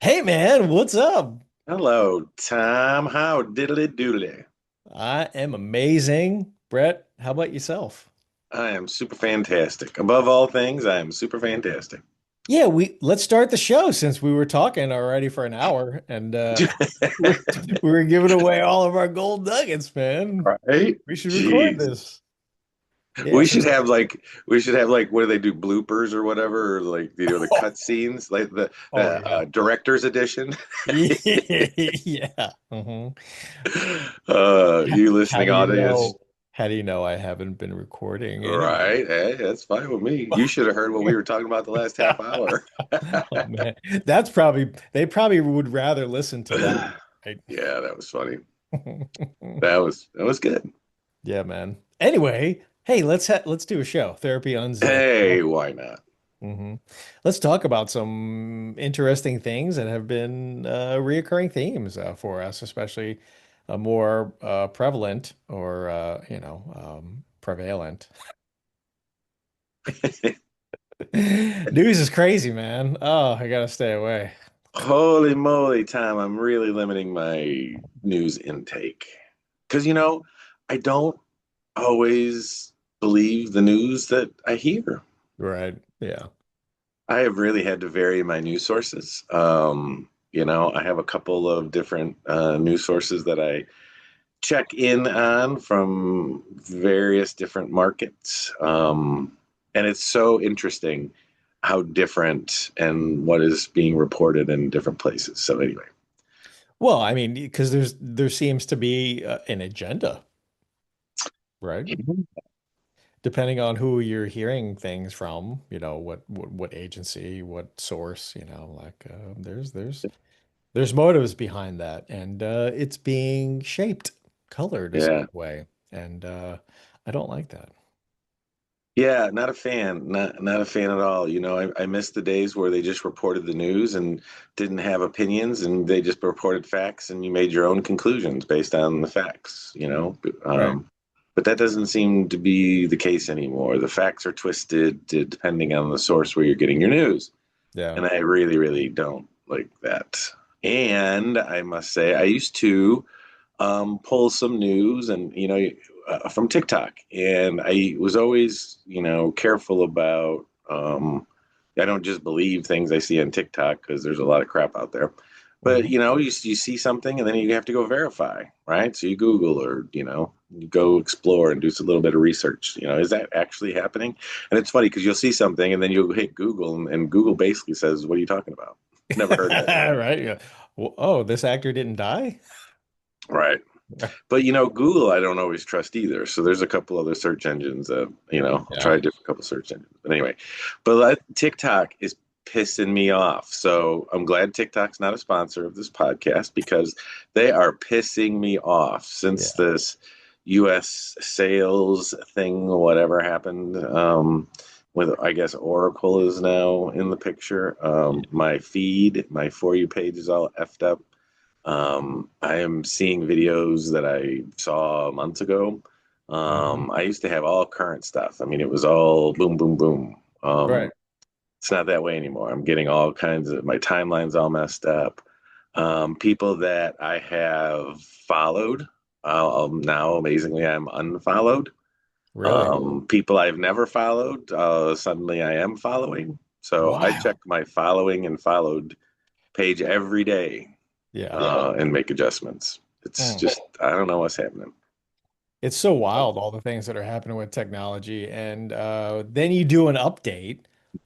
Hey man, what's up? Hello, Tom. How diddly doodly? I am amazing. Brett, how about yourself? I am super fantastic. Above all things, I am super fantastic. Yeah, we let's start the show since we were talking already for an hour and we we were giving away all of our gold nuggets, man. Right? We should record Jeez. this. Yeah. We should have like what do they do, bloopers or whatever, or like the cut scenes, like Oh the yeah. director's edition. Yeah. You How listening do you audience, know? How do you know I haven't been recording anyway? right? Hey, that's fine with me. You should have heard what we were talking about the last half hour. Oh man, that's probably they probably would rather listen to that, right? Yeah, that was funny. That was good. Yeah, man. Anyway, hey, let's do a show. Therapy Unzipped. Hey, why not? hmm Let's talk about some interesting things that have been reoccurring themes for us, especially more prevalent or prevalent. News is crazy, man. Oh, I gotta stay away. Holy moly, Tom, I'm really limiting my news intake. Because, I don't always believe the news that I hear. Right. Yeah. I have really had to vary my news sources. I have a couple of different news sources that I check in on from various different markets. And it's so interesting how different and what is being reported in different places. So, anyway. Well, I mean, because there seems to be an agenda, right? Depending on who you're hearing things from, what agency, what source, like there's motives behind that, and it's being shaped, colored a Yeah. certain way, and I don't like that. Yeah, not a fan. Not a fan at all. I miss the days where they just reported the news and didn't have opinions, and they just reported facts, and you made your own conclusions based on the facts. Right. But that doesn't seem to be the case anymore. The facts are twisted depending on the source where you're getting your news, Yeah. and I really, really don't like that. And I must say, I used to pull some news and from TikTok, and I was always careful about. I don't just believe things I see on TikTok because there's a lot of crap out there. But Mhm. you see something and then you have to go verify, right? So you Google or you go explore and do a little bit of research. Is that actually happening? And it's funny because you'll see something and then you'll hit Google and Google basically says, "What are you talking about? Never heard that." Right. Yeah. Well, oh, this actor didn't die? Right. But Google, I don't always trust either. So there's a couple other search engines that I'll try Yeah. a different couple search engines. But anyway, TikTok is pissing me off. So I'm glad TikTok's not a sponsor of this podcast because they are pissing me off since Yeah. this U.S. sales thing, whatever happened. With I guess Oracle is now in the picture. My feed, my For You page is all effed up. I am seeing videos that I saw months ago. Mhm. I used to have all current stuff. I mean, it was all boom, boom, boom. Right. It's not that way anymore. I'm getting all kinds of my timeline's all messed up. People that I have followed, now amazingly I'm unfollowed. Really? People I've never followed, suddenly I am following. So I check Wow. my following and followed page every day Yeah. and make adjustments. It's Mm. just I don't know what's happening. It's so wild, all the things that are happening with technology. And then you do an update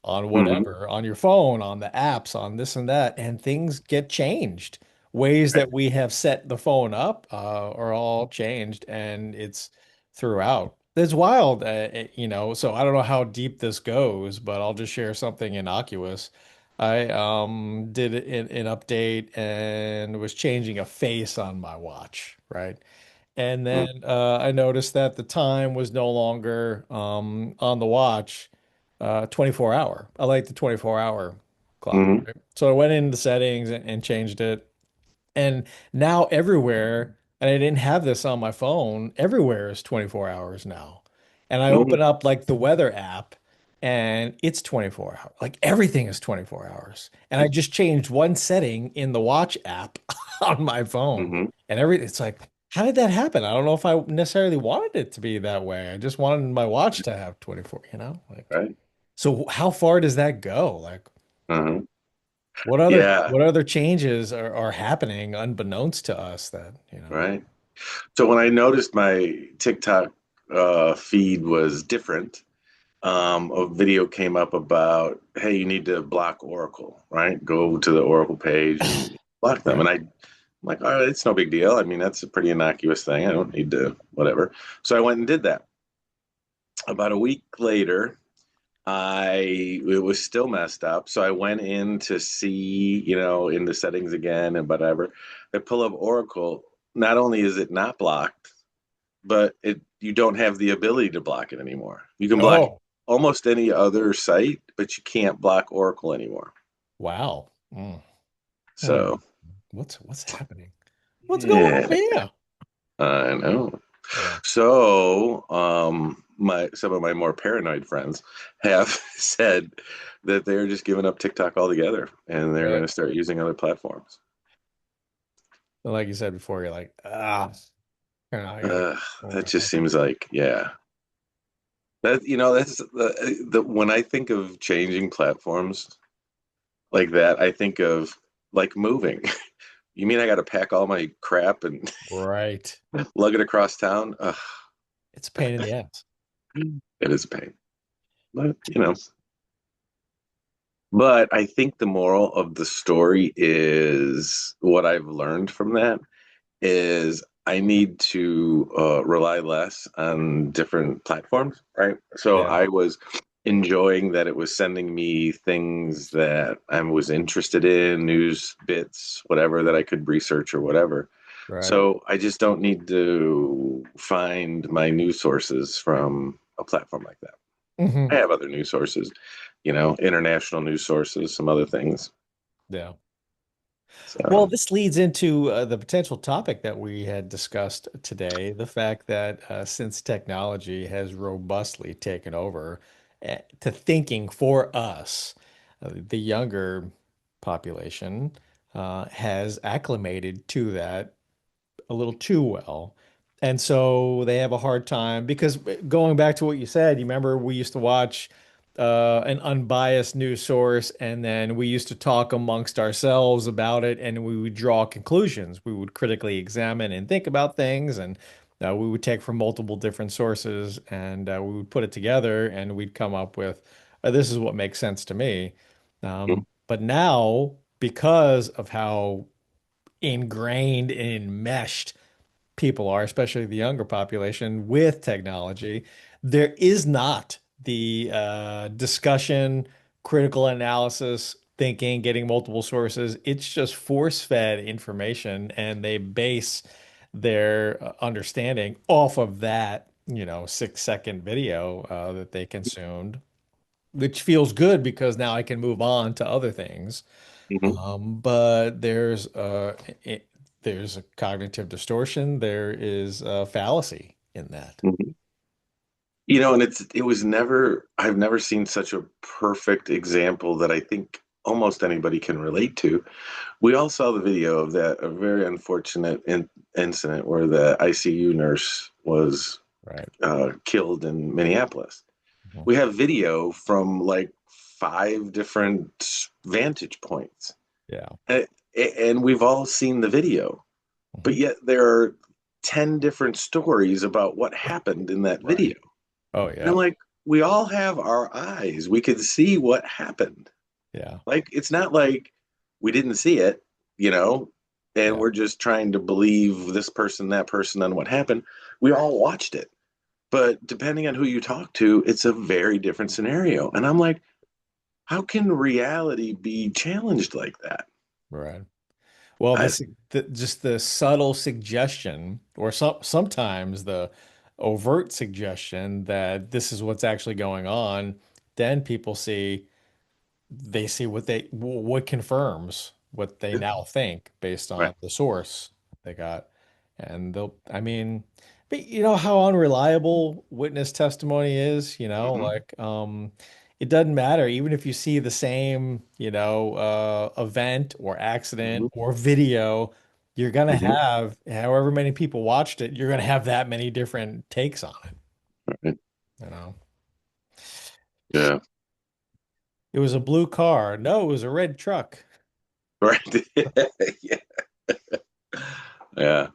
on Hmm. whatever, on your phone, on the apps, on this and that, and things get changed. Ways that we have set the phone up are all changed, and it's throughout. It's wild, so I don't know how deep this goes, but I'll just share something innocuous. I did an update and was changing a face on my watch, right? And then I noticed that the time was no longer on the watch 24 hour. I like the 24-hour clock, Hmm. right? So I went into settings and changed it. And now everywhere, and I didn't have this on my phone, everywhere is 24 hours now. And I Hmm. open up like the weather app and it's 24 hours. Like everything is 24 hours. And I Right. just changed one setting in the watch app on my phone. Hmm. And it's like, how did that happen? I don't know if I necessarily wanted it to be that way. I just wanted my watch to have 24, you know? Like, Right. so how far does that go? Like, Uh-huh. what Yeah. other changes are happening unbeknownst to us that, you know? Right. So when I noticed my TikTok feed was different, a video came up about, hey, you need to block Oracle, right? Go to the Oracle page and block them. Right. And I'm like, oh, it's no big deal. I mean, that's a pretty innocuous thing. I don't need to, whatever. So I went and did that. About a week later, it was still messed up. So I went in to see, in the settings again and whatever. I pull up Oracle. Not only is it not blocked, but you don't have the ability to block it anymore. You can block Oh, almost any other site, but you can't block Oracle anymore. wow. Hmm. So What's happening? What's going yeah, on here? I know. Yeah. So my some of my more paranoid friends have said that they're just giving up TikTok altogether and they're going Right. to start using other platforms. And like you said before, you're like, you're like, Uh, oh that just no. seems like, yeah. That's the when I think of changing platforms like that, I think of like moving. You mean I got to pack all my crap and Right. lug it across town? Ugh, It's a pain in the ass. it is a pain. But I think the moral of the story is what I've learned from that is I need to rely less on different platforms, right? So Yeah. I was enjoying that it was sending me things that I was interested in, news bits, whatever that I could research or whatever. Right. So I just don't need to find my news sources from a platform like that. I Hmm. have other news sources, international news sources, some other things. Yeah. Well, So, this leads into the potential topic that we had discussed today, the fact that since technology has robustly taken over to thinking for us, the younger population has acclimated to that a little too well. And so they have a hard time because going back to what you said, you remember we used to watch an unbiased news source and then we used to talk amongst ourselves about it and we would draw conclusions. We would critically examine and think about things and we would take from multiple different sources and we would put it together and we'd come up with this is what makes sense to me. But now, because of how ingrained and enmeshed people are, especially the younger population, with technology, there is not the discussion, critical analysis, thinking, getting multiple sources. It's just force-fed information, and they base their understanding off of that, 6-second video that they consumed, which feels good because now I can move on to other things. mhm, But there's a cognitive distortion. There is a fallacy in that. mhm. And I've never seen such a perfect example that I think almost anybody can relate to. We all saw the video of a very unfortunate incident where the ICU nurse was Right. killed in Minneapolis. Mhm. We have video from like five different vantage points, Yeah. and, and we've all seen the video, but Mhm. yet there are 10 different stories about what happened in that Right. video. Oh, And I'm yeah. like, we all have our eyes. We could see what happened. Yeah. Like, it's not like we didn't see it, you know, and Yeah. we're just trying to believe this person, that person, on what happened. We all watched it. But depending on who you talk to, it's a very different scenario. And I'm like, how can reality be challenged like that? Right. Well, I, just the subtle suggestion, or sometimes the overt suggestion that this is what's actually going on, then people see what confirms what they now think based right. on the source they got. And I mean, but you know how unreliable witness testimony is, Hmm. like, it doesn't matter. Even if you see the same, event or accident Hmm. or video, you're gonna Hmm. have however many people watched it, you're gonna have that many different takes on it, Right. you know. Yeah. It was a blue car. No, it was a red truck. Right. Yeah. Yeah,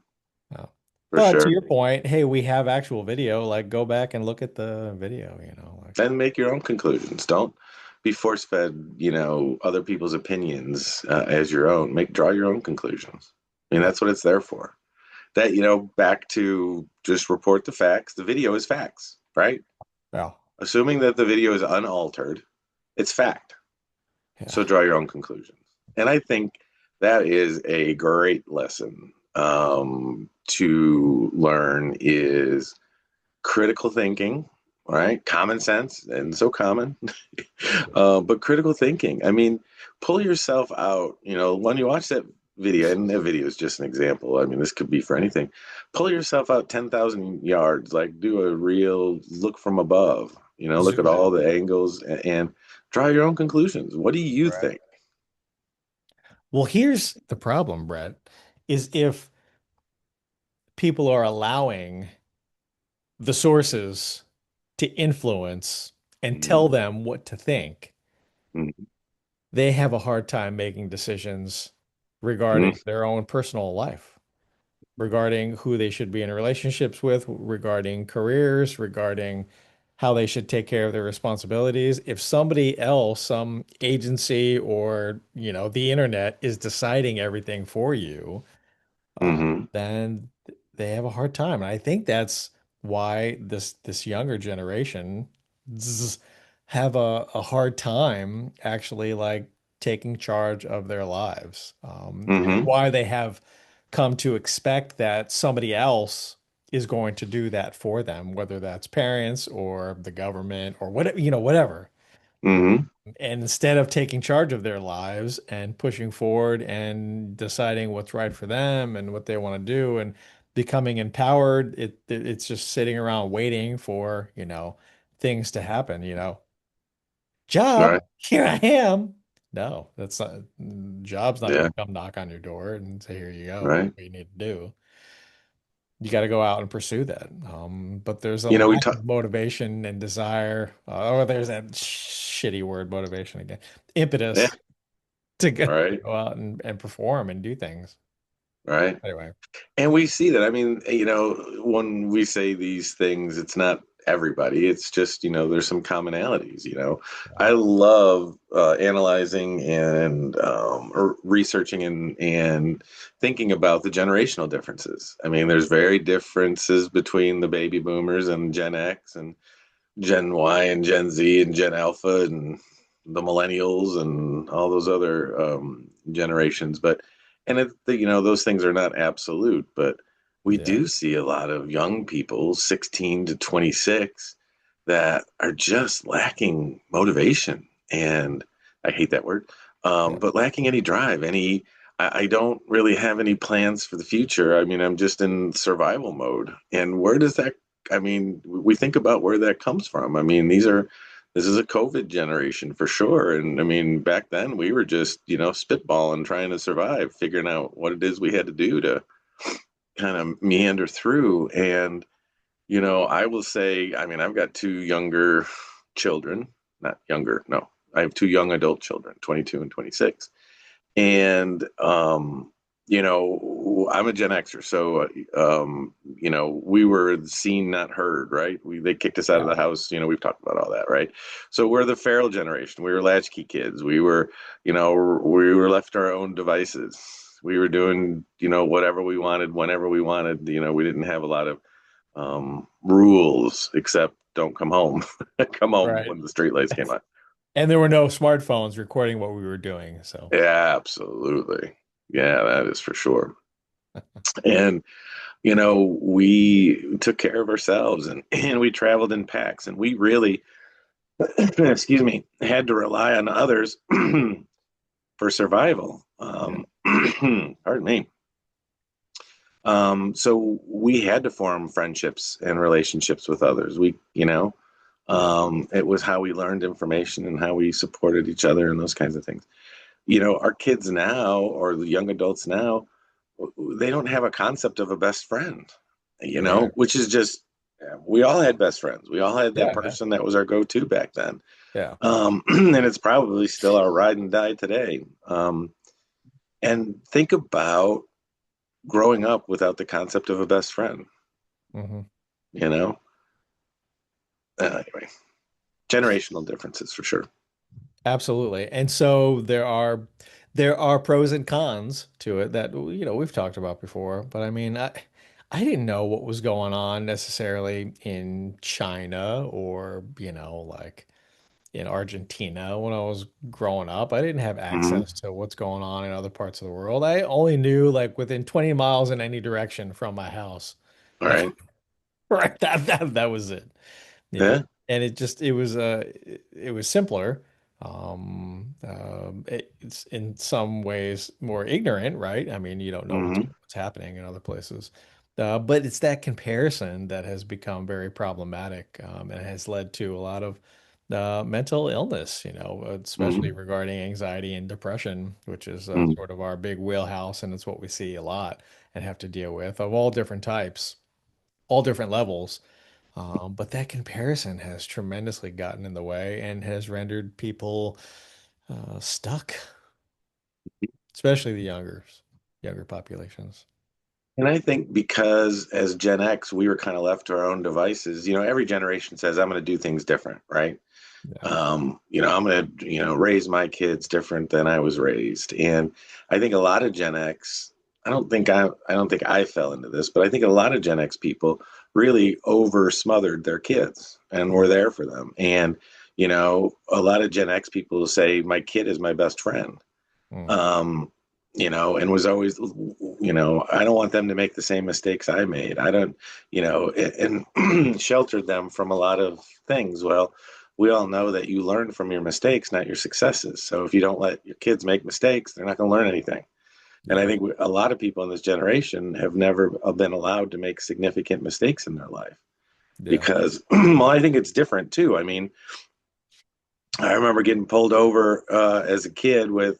Oh. for But to sure. your point, hey, we have actual video. Like, go back and look at the video, like, And make your own conclusions. Don't be force fed, other people's opinions as your own. Draw your own conclusions. I mean, yeah, that's what it's there for. That, back to just report the facts. The video is facts, right? well, Assuming that the video is unaltered, it's fact. yeah, So draw your own conclusions. And I think that is a great lesson to learn is critical thinking, right? Common sense, and so common, but critical thinking. I mean, pull yourself out. When you watch that video, and that video is just an example. I mean, this could be for anything. Pull yourself out 10,000 yards, like do a real look from above. Look at zoom all in. the angles and draw your own conclusions. What do you Right. think? Well, here's the problem, Brett, is if people are allowing the sources to influence and Mm-hmm. tell them what to think, they have a hard time making decisions Mm-hmm. regarding their own personal life, regarding who they should be in relationships with, regarding careers, regarding how they should take care of their responsibilities. If somebody else, some agency or, the internet is deciding everything for you, Mm-hmm. then they have a hard time. And I think that's why this younger generation zzz, have a hard time actually like taking charge of their lives. And Mm-hmm. why they have come to expect that somebody else is going to do that for them, whether that's parents or the government or whatever, whatever. Mm-hmm. And instead of taking charge of their lives and pushing forward and deciding what's right for them and what they want to do and becoming empowered, it's just sitting around waiting for, things to happen, Right. job, here I am. No, that's not, job's not going Yeah. to come knock on your door and say, here you go, Right. what you need to do. You got to go out and pursue that. But there's a We lack talk. of motivation and desire. Or there's that shitty word, motivation again, Yeah. impetus to go, Right. go out and perform and do things. Right. Anyway, And we see that. I mean, when we say these things, it's not everybody. It's just, there's some commonalities. I love analyzing and researching and thinking about the generational differences. I mean, there's very differences between the baby boomers and Gen X and Gen Y and Gen Z and Gen Alpha and the millennials and all those other generations. But those things are not absolute. But we yeah, do see a lot of young people, 16 to 26, that are just lacking motivation. And I hate that word, yeah, but lacking any drive, any. I don't really have any plans for the future. I mean, I'm just in survival mode. And where does that I mean, we think about where that comes from. I mean, this is a COVID generation for sure. And I mean, back then we were just, spitballing, trying to survive, figuring out what it is we had to do to kind of meander through. And, I will say, I mean, I've got two younger children, not younger, no, I have two young adult children, 22 and 26. And I'm a Gen Xer, so we were seen, not heard, right? They kicked us out of yeah, the house. We've talked about all that, right? So we're the feral generation. We were latchkey kids. We were left to our own devices. We were doing, whatever we wanted, whenever we wanted. We didn't have a lot of rules except don't come home. Come home right. when the street lights came on. And there were no smartphones recording what we were doing. So, Yeah, absolutely. Yeah, that is for sure. And we took care of ourselves and we traveled in packs and we really, excuse me, had to rely on others for survival. yeah, Pardon me. So we had to form friendships and relationships with others. We, Yeah. It was how we learned information and how we supported each other and those kinds of things. You know, our kids now or the young adults now, they don't have a concept of a best friend, you know, Right. which is just, we all had best friends. We all had that Yeah. person that was our go-to back then. Yeah. And it's probably still our ride and die today. And think about growing up without the concept of a best friend, Hmm. you know? Anyway, generational differences for sure. Absolutely. And so there are pros and cons to it that we've talked about before. But I mean, I didn't know what was going on necessarily in China or like in Argentina when I was growing up. I didn't have Hmm. access to what's going on in other parts of the world. I only knew like within 20 miles in any direction from my house. All right. Right. That was it. Yeah. And it was simpler. It's in some ways more ignorant, right? I mean, you don't know what's Hmm. what's happening in other places. But it's that comparison that has become very problematic, and has led to a lot of mental illness, especially Hmm. regarding anxiety and depression, which is Hmm. sort of our big wheelhouse, and it's what we see a lot and have to deal with of all different types, all different levels. But that comparison has tremendously gotten in the way and has rendered people stuck, especially the younger populations. And I think because as Gen X, we were kind of left to our own devices. You know, every generation says, I'm going to do things different, right? Yeah. I'm going to, raise my kids different than I was raised. And I think a lot of Gen X, I don't think I fell into this, but I think a lot of Gen X people really over smothered their kids and were there for them. And, a lot of Gen X people say, my kid is my best friend. Mm. Um, and was always, I don't want them to make the same mistakes I made. I don't, and sheltered them from a lot of things. Well, we all know that you learn from your mistakes, not your successes. So if you don't let your kids make mistakes, they're not going to learn anything. And I Yeah. think a lot of people in this generation have never been allowed to make significant mistakes in their life Yeah. because, well, I think it's different too. I mean, I remember getting pulled over as a kid with,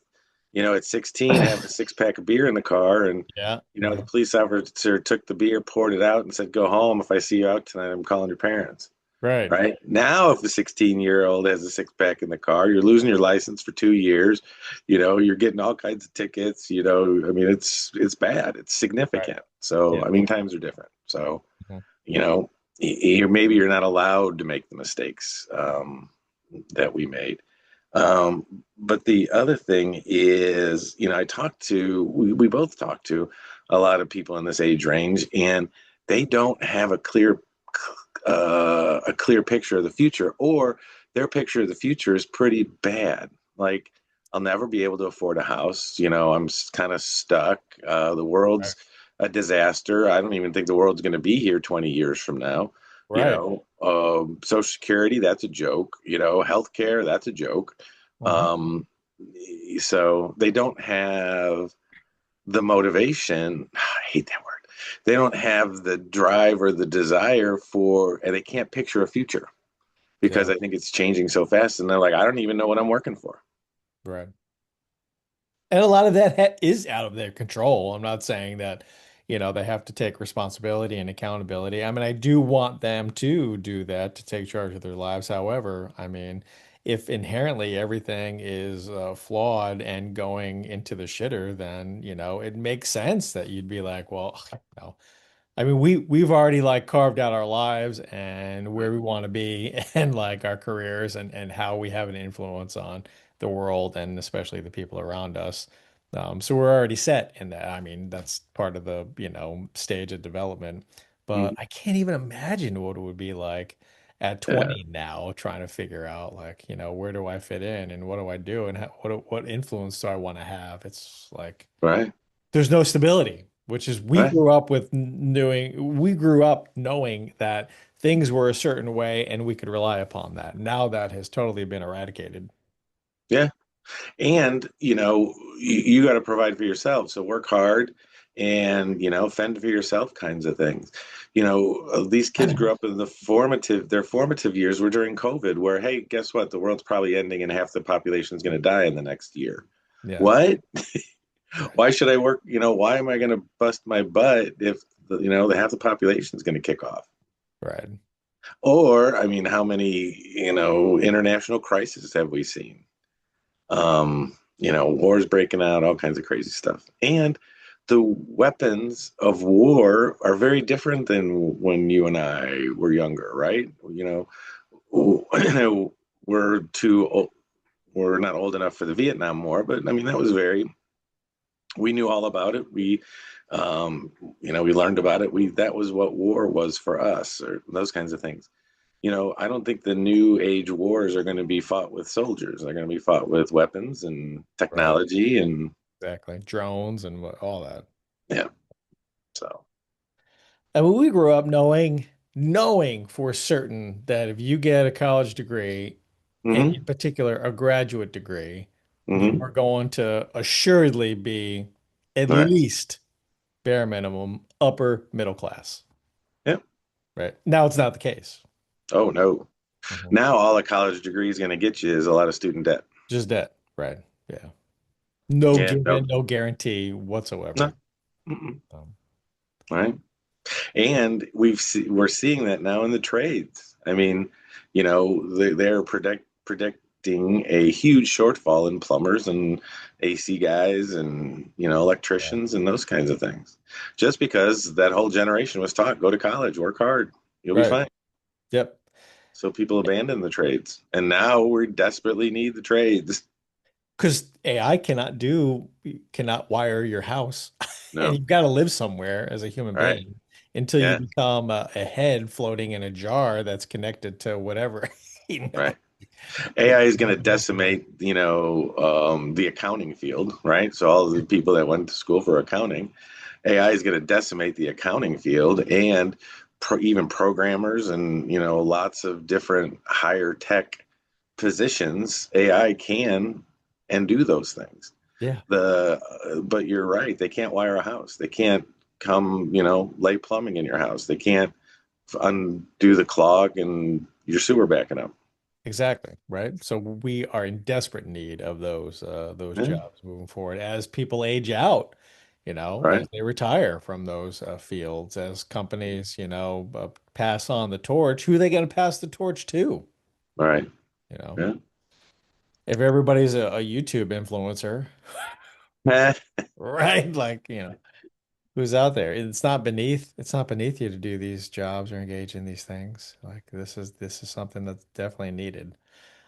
at 16, having a six pack of beer in the car. And, Yeah. the Yeah. police officer took the beer, poured it out, and said, go home. If I see you out tonight, I'm calling your parents. Right. Right now, if a 16-year-old has a six pack in the car, you're losing your license for 2 years. You're getting all kinds of tickets. I mean, it's bad. It's Right. significant. So, Yeah. I mean, times are different. So, Mhm. you know, maybe you're not allowed to make the mistakes that we made. But the other thing is, we both talked to a lot of people in this age range, and they don't have a clear picture of the future, or their picture of the future is pretty bad. Like, I'll never be able to afford a house. I'm kind of stuck. The Right. world's a disaster. I don't even think the world's going to be here 20 years from now. Right. Social Security, that's a joke. Healthcare, that's a joke. Mhm. Um, so they don't have the motivation. I hate that word. They don't have the drive or the desire for, and they can't picture a future because Yeah. I think it's changing so fast. And they're like, I don't even know what I'm working for. Right. And a lot of that is out of their control. I'm not saying that, they have to take responsibility and accountability. I mean, I do want them to do that, to take charge of their lives. However, I mean, if inherently everything is flawed and going into the shitter, then, it makes sense that you'd be like, well, no. I mean, we've already like carved out our lives and where we want to be and like our careers and how we have an influence on the world and especially the people around us. So we're already set in that. I mean, that's part of the, stage of development. But Mhm. I can't even imagine what it would be like at Yeah, 20 now, trying to figure out like, where do I fit in and what do I do and what influence do I want to have? It's like right, there's no stability, which is we right. grew up with knowing we grew up knowing that things were a certain way and we could rely upon that. Now that has totally been eradicated. Yeah. And, you got to provide for yourself. So work hard and fend for yourself kinds of things. These kids grew up in their formative years were during COVID, where, hey, guess what? The world's probably ending and half the population is going to die in the next year. Yeah. What? Right. Why should I work? Why am I going to bust my butt if the half the population is going to kick off? Right. Or, I mean, how many, international crises have we seen? Wars breaking out, all kinds of crazy stuff. And the weapons of war are very different than when you and I were younger, right? We're too old, we're not old enough for the Vietnam War, but I mean, we knew all about it. We learned about it. That was what war was for us, or those kinds of things. I don't think the new age wars are going to be fought with soldiers. They're going to be fought with weapons and Right. technology and Exactly. Drones and all that. yeah. So, I mean, we grew up knowing for certain that if you get a college degree, and in hmm particular a graduate degree, you hmm are going to assuredly be at right. least bare minimum upper middle class. Yeah. Right. Now it's not the case. Oh no. Mhm. Now all a college degree is going to get you is a lot of student debt. Just debt. Right. Yeah. No Yeah. given, No. no guarantee No. whatsoever. Mm-mm. Um, Right. And we're seeing that now in the trades. I mean, they're predicting a huge shortfall in plumbers and AC guys and yeah. electricians and those kinds of things, just because that whole generation was taught go to college, work hard, you'll be Right. fine. Yep. So people abandon the trades, and now we desperately need the trades. Because AI cannot wire your house, and No, you've got to live somewhere as a human right? being until you Yeah, become a head floating in a jar that's connected to whatever, you know. right. AI is going to decimate, the accounting field, right? So all the people that went to school for accounting, AI is going to decimate the accounting field and even programmers and, lots of different higher tech positions. AI can and do those things. Yeah, But you're right. They can't wire a house. They can't come, lay plumbing in your house. They can't undo the clog and your sewer backing up. exactly. Right. So we are in desperate need of those Yeah, jobs moving forward as people age out, as right, they retire from those fields, as companies, pass on the torch. Who are they going to pass the torch to? right. You know, Yeah. if everybody's a YouTube influencer, right? Like, who's out there? It's not beneath you to do these jobs or engage in these things. Like this is something that's definitely needed.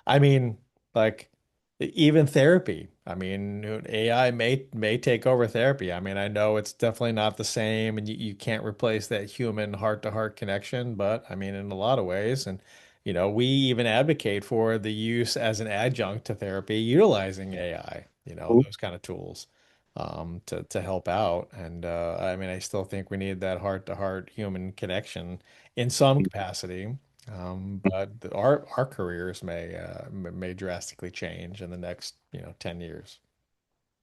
I mean, like even therapy. I mean, AI may take over therapy. I mean, I know it's definitely not the same and you can't replace that human heart-to-heart connection, but I mean in a lot of ways. And we even advocate for the use as an adjunct to therapy, utilizing AI, those kind of tools to help out. And I mean, I still think we need that heart-to-heart human connection in some capacity. But our careers may drastically change in the next 10 years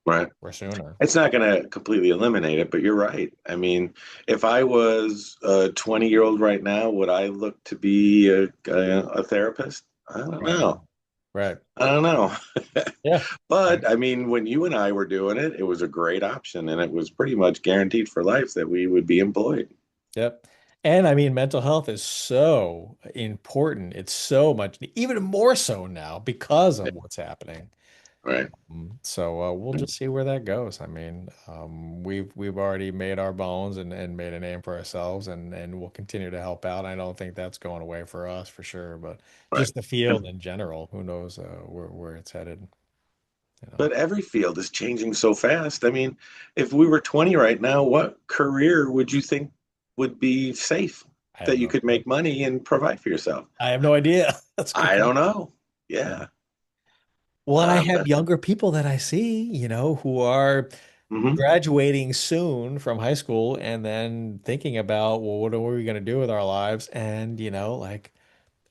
Right. or sooner. It's not going to completely eliminate it, but you're right. I mean, if I was a 20-year-old right now, would I look to be a therapist? I don't Right. know. Right. I don't know. Yeah. I, But I mean, when you and I were doing it, it was a great option, and it was pretty much guaranteed for life that we would be employed. yep. And I mean, mental health is so important. It's so much, even more so now because of what's happening. Right. So we'll just see where that goes. I mean, we've already made our bones and made a name for ourselves, and we'll continue to help out. I don't think that's going away for us for sure, but Right. just the field in general, who knows where it's headed, you know. But every field is changing so fast. I mean, if we were 20 right now, what career would you think would be safe I have that you no could make money and provide for yourself? I have no idea. That's a good I don't question. know. Yeah. Yeah. Well, and I have But younger people that I see, who are mhm, graduating soon from high school and then thinking about, well, what are we going to do with our lives? And, like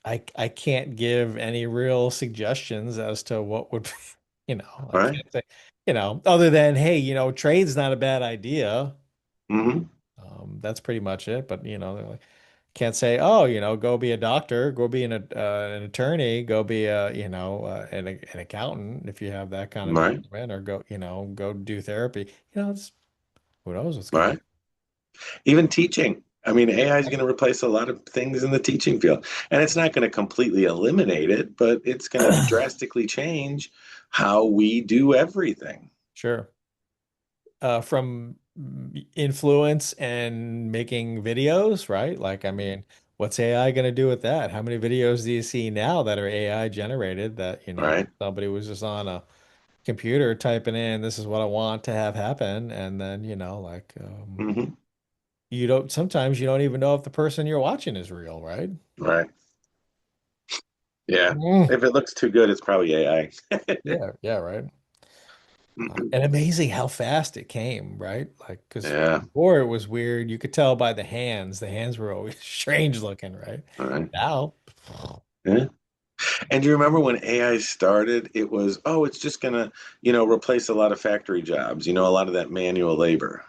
I can't give any real suggestions as to what would, I right, can't say, other than, hey, trade's not a bad idea. Hmm. That's pretty much it. But they're like, can't say, oh, go be a doctor, go be an attorney, go be an accountant if you have that kind of Right. acumen, or go do therapy. Who knows what's gonna Right. Even teaching. I mean, AI is going to replace a lot of things in the teaching field. And it's not going to completely eliminate it, but it's going to happen. drastically change how we do everything. Sure. From influence and making videos, right? Like, I mean, what's AI going to do with that? How many videos do you see now that are AI generated that, Right. somebody was just on a computer typing in, this is what I want to have happen. And then, like, Hmm. sometimes you don't even know if the person you're watching is real, right? Right. Yeah. Mm. If it looks too good, it's probably AI. Yeah, yeah, right. Mhm. And amazing how fast it came, right? Like, because Yeah. before it was weird, you could tell by the hands. The hands were always strange looking, right? All right. Now, Yeah. And do you remember when AI started, it was, oh, it's just gonna, replace a lot of factory jobs, a lot of that manual labor.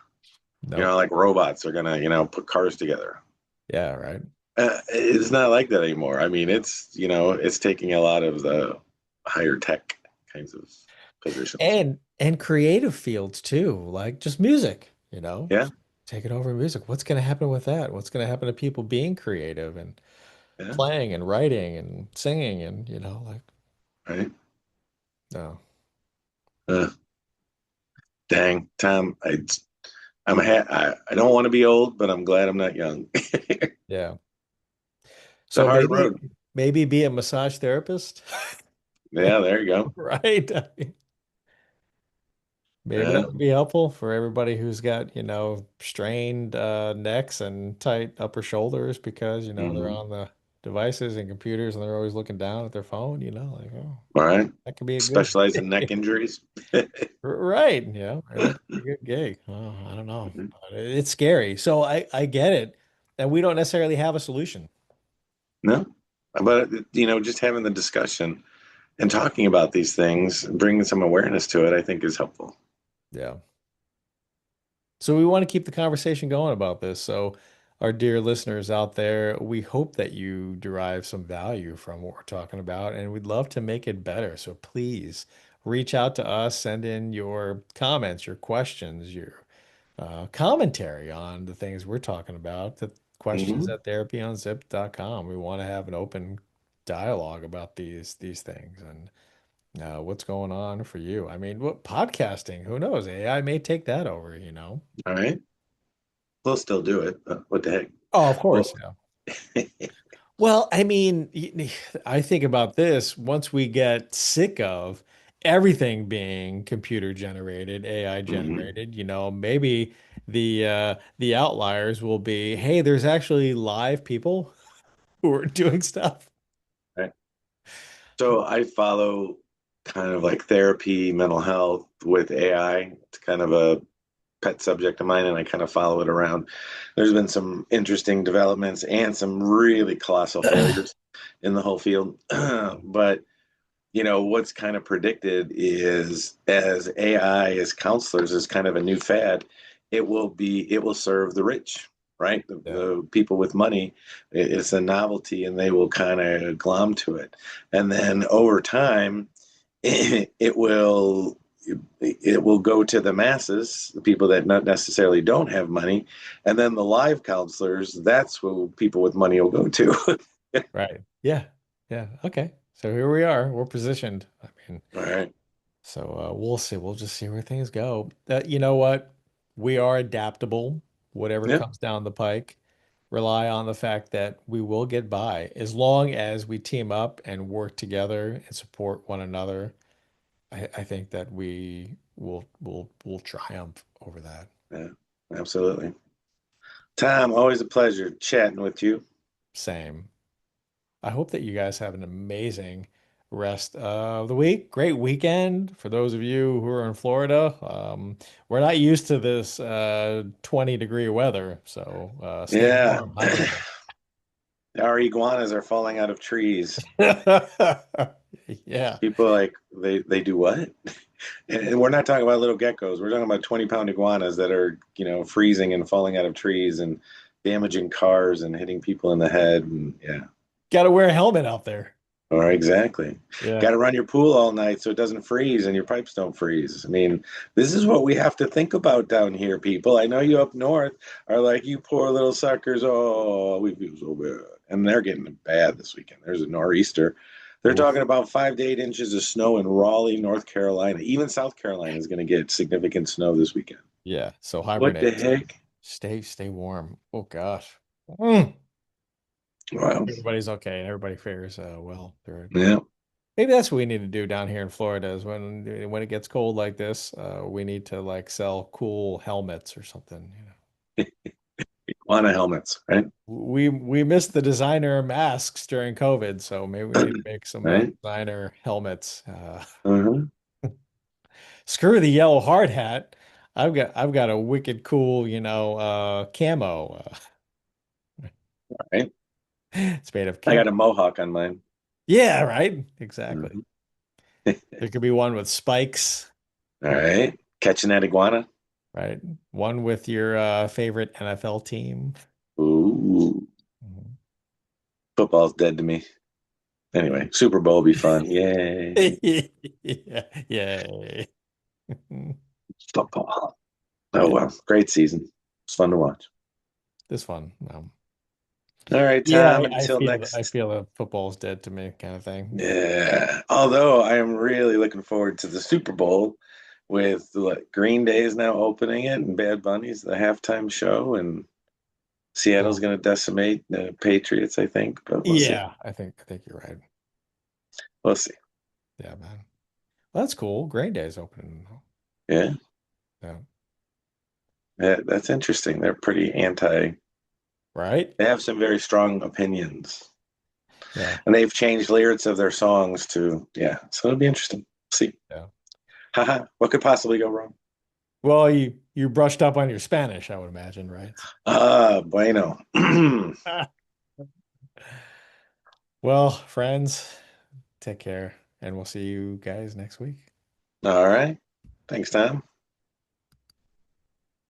nope. Like robots are gonna, put cars together. Yeah, right. It's not like that anymore. I mean, it's taking a lot of the higher tech kinds of positions. And creative fields too, like just music, Yeah, taking over music. What's going to happen with that? What's going to happen to people being creative and yeah, playing and writing and singing and, like, right. no. Uh, Dang, Tom, I don't want to be old, but I'm glad I'm not young. It's Yeah. a So hard maybe road. maybe be a massage therapist, Yeah, there you go. right? Maybe Yeah. that would be helpful for everybody who's got, strained necks and tight upper shoulders because, they're Hmm. on the devices and computers and they're always looking down at their phone, like, oh, All right. that could be a good Specialize in neck injuries. right, maybe that could be a good gig. Oh, I don't know. But it's scary. So I get it. And we don't necessarily have a solution. No, but just having the discussion and talking about these things, bringing some awareness to it, I think is helpful. Yeah. So we want to keep the conversation going about this. So our dear listeners out there, we hope that you derive some value from what we're talking about, and we'd love to make it better. So please reach out to us, send in your comments, your questions, your commentary on the things we're talking about. The questions Hmm. at therapyunzipped.com. We want to have an open dialogue about these things and what's going on for you. I mean, what podcasting? Who knows? AI may take that over. All right. We'll still do it. What the heck? Oh, of course. Well, Yeah. Well, I mean, I think about this once we get sick of everything being computer generated, AI mhm. generated, maybe the outliers will be, hey, there's actually live people who are doing stuff. Right. So I follow kind of like therapy, mental health with AI. It's kind of a pet subject of mine, and I kind of follow it around. There's been some interesting developments and some really colossal failures in the whole field. But what's kind of predicted is as AI as counselors is kind of a new fad. It will serve the rich, right? Yeah, The people with money. It's a novelty, and they will kind of glom to it. And then over time, it will it will go to the masses, the people that not necessarily don't have money, and then the live counselors. That's who people with money will go to. right. Yeah. Yeah. Okay. So here we are. We're positioned. I mean, All right. so we'll see. We'll just see where things go. You know what? We are adaptable. Whatever Yeah. comes down the pike, rely on the fact that we will get by as long as we team up and work together and support one another. I think that we will triumph over that. Yeah. Absolutely. Tom, always a pleasure chatting with you. Same. I hope that you guys have an amazing rest of the week. Great weekend for those of you who are in Florida. We're not used to this 20-degree weather, so stay Yeah. warm, hydrate. Our iguanas are falling out of trees. Yeah. People like they do what? And we're not talking about little geckos. We're talking about 20-pound iguanas that are, freezing and falling out of trees and damaging cars and hitting people in the head. And yeah. Got to wear a helmet out there. Or exactly. Yeah. Got to run your pool all night so it doesn't freeze and your pipes don't freeze. I mean, this is what we have to think about down here, people. I know you up north are like, you poor little suckers. Oh, we feel so bad. And they're getting it bad this weekend. There's a nor'easter. They're Oof. talking about 5 to 8 inches of snow in Raleigh, North Carolina. Even South Carolina is going to get significant snow this weekend. Yeah. So What the hibernate. heck? Stay warm. Oh gosh. Mm. Wow. Everybody's okay and everybody fares well through it. Yeah. Maybe that's what we need to do down here in Florida is when it gets cold like this, we need to like sell cool helmets or something, you know. Iguana helmets, right? We missed the designer masks during COVID, so maybe we need to make some Right? designer helmets. Uh-huh. Screw the yellow hard hat. I've got a wicked cool, camo. Right. It's made of I got camo. a mohawk on mine. Yeah, right. Exactly. Mhm. There could be one with spikes, All right. Catching that iguana. right? One with your favorite NFL team. Ooh. Mhm. Football's dead to me. Anyway, Super Bowl will be fun. Yay. Yeah, yay. Football. Oh, Yeah, well. Great season. It's fun to watch. this one. All right, Yeah, Tom. I Until feel I next. feel that football's dead to me, kind of thing. Yeah. Although I am really looking forward to the Super Bowl with like, Green Day is now opening it and Bad Bunny's the halftime show and Yeah, Seattle's going to decimate the Patriots, I think, but we'll see. yeah, I think you're right. We'll see. Yeah, man. Well, that's cool. Green Day's opening. Yeah. Yeah, Yeah, that's interesting. They're pretty anti. right? They have some very strong opinions, Yeah, and they've changed lyrics of their songs to yeah. So it'll be interesting. See, yeah. haha, what could possibly go wrong? Well, you brushed up on your Spanish, I would imagine, right? Ah, bueno. All Well, friends, take care, and we'll see you guys next week. right. Thanks, Tom.